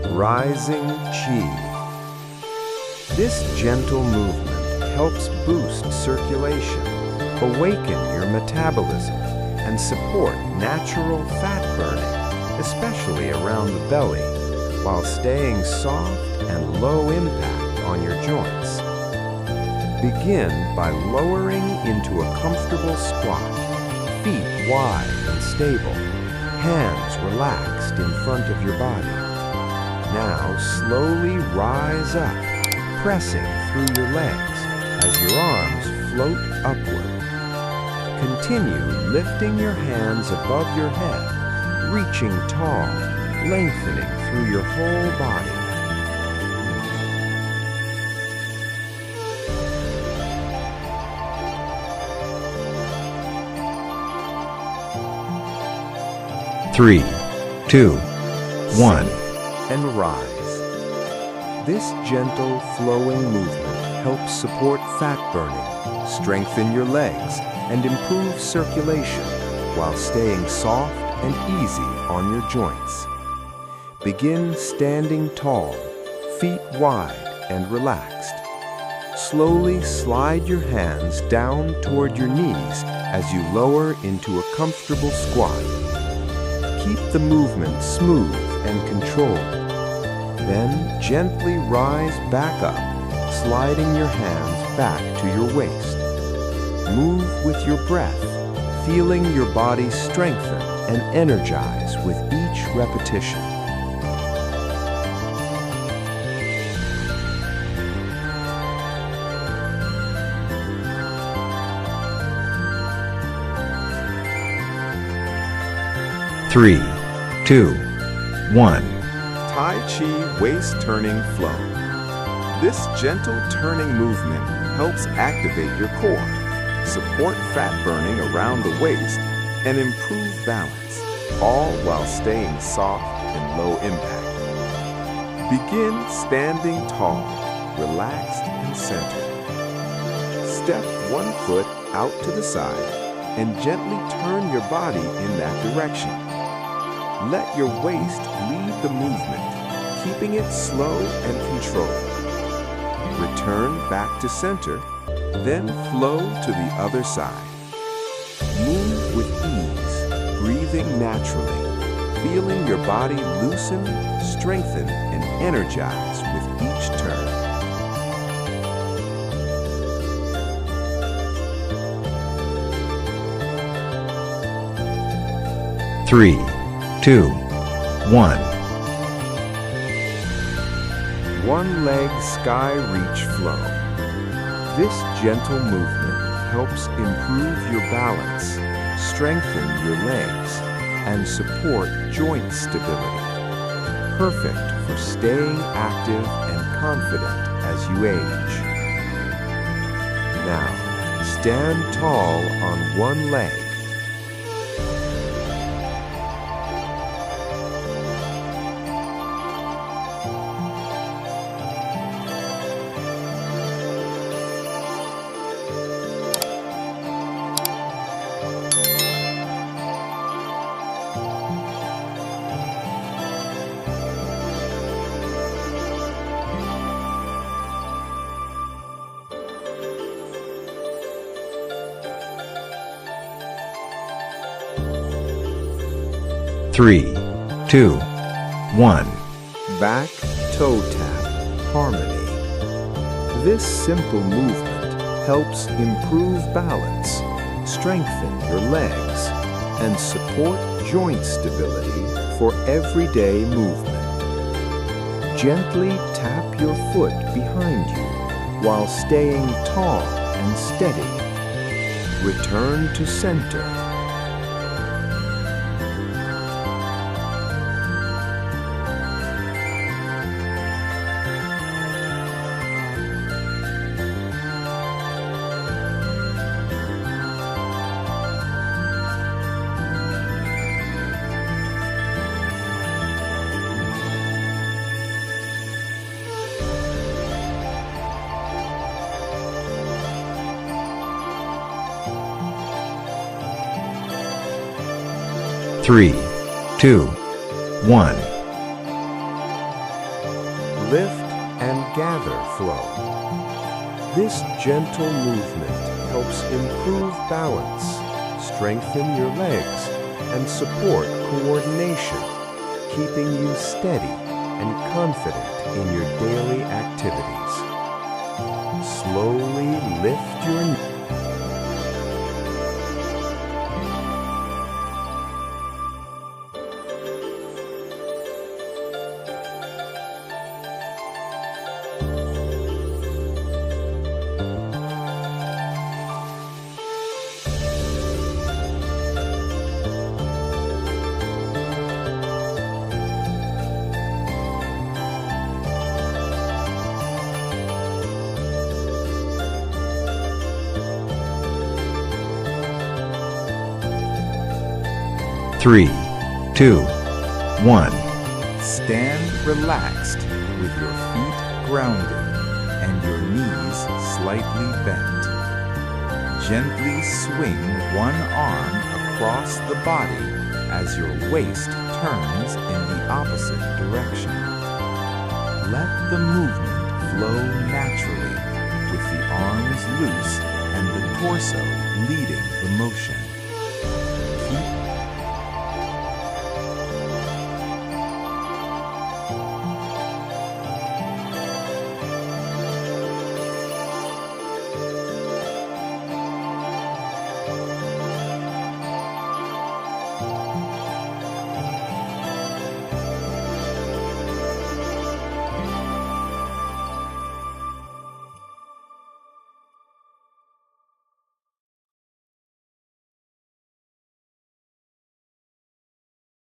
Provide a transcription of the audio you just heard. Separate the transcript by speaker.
Speaker 1: Rising Chi. This gentle movement helps boost circulation, awaken your metabolism, and support natural fat burning, especially around the belly, while staying soft and low impact on your joints. Begin by lowering into a comfortable squat, feet wide and stable, hands relaxed in front of your body. Now slowly rise up, pressing through your legs as your arms float upward. Continue lifting your hands above your head, reaching tall, lengthening through your whole body.
Speaker 2: Three, two, one.
Speaker 1: And rise. This gentle, flowing movement helps support fat burning, strengthen your legs, and improve circulation while staying soft and easy on your joints. Begin standing tall, feet wide and relaxed. Slowly slide your hands down toward your knees as you lower into a comfortable squat. Keep the movement smooth and controlled. Then gently rise back up, sliding your hands back to your waist. Move with your breath, feeling your body strengthen and energize with each repetition.
Speaker 2: Three, two, one.
Speaker 1: Tai Chi waist turning flow. This gentle turning movement helps activate your core, support fat burning around the waist, and improve balance, all while staying soft and low impact. Begin standing tall, relaxed and centered. Step one foot out to the side and gently turn your body in that direction. Let your waist lead the movement, keeping it slow and controlled. Return back to center, then flow to the other side. Move with ease, breathing naturally, feeling your body loosen, strengthen, and energize with each turn.
Speaker 2: Three, two, one.
Speaker 1: One leg sky reach flow. This gentle movement helps improve your balance, strengthen your legs, and support joint stability. Perfect for staying active and confident as you age. Now, stand tall on one leg.
Speaker 2: Three, two, one.
Speaker 1: Back toe tap harmony. This simple movement helps improve balance, strengthen your legs, and support joint stability for everyday movement. Gently tap your foot behind you while staying tall and steady. Return to center.
Speaker 2: Three, two, one.
Speaker 1: lift and gather flow. This gentle movement helps improve balance, strengthen your legs, and support coordination, keeping you steady and confident in your daily activities. Slowly lift your
Speaker 2: 3, 2, 1.
Speaker 1: Stand relaxed with your feet grounded and your knees slightly bent. Gently swing one arm across the body as your waist turns in the opposite direction. Let the movement flow naturally with the arms loose and the torso leading the motion.